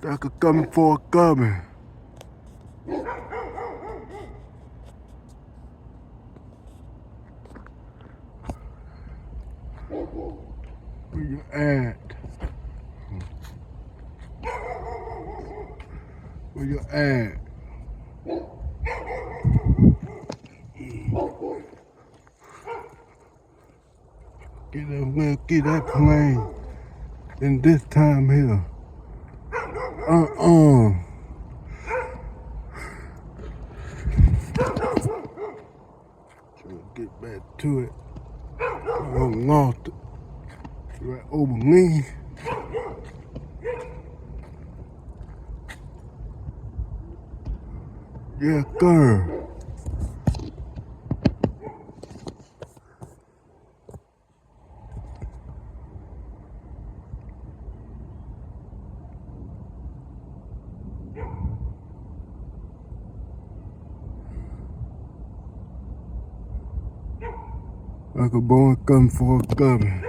Like a coming for a coming. Where you at? Where you at? Get that plane in this time here. Trying to get back to it. I lost it. Right over me. Yeah, girl. Like a Boeing coming for a coming.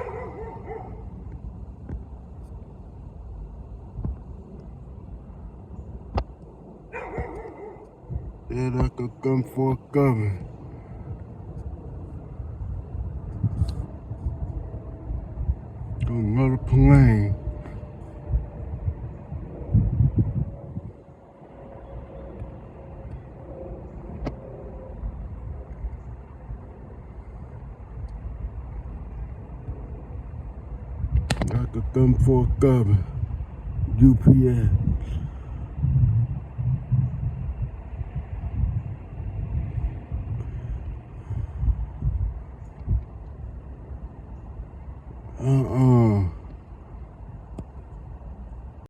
Yeah, like a come for a coming. Another plane. Like a come for a coming. UPS.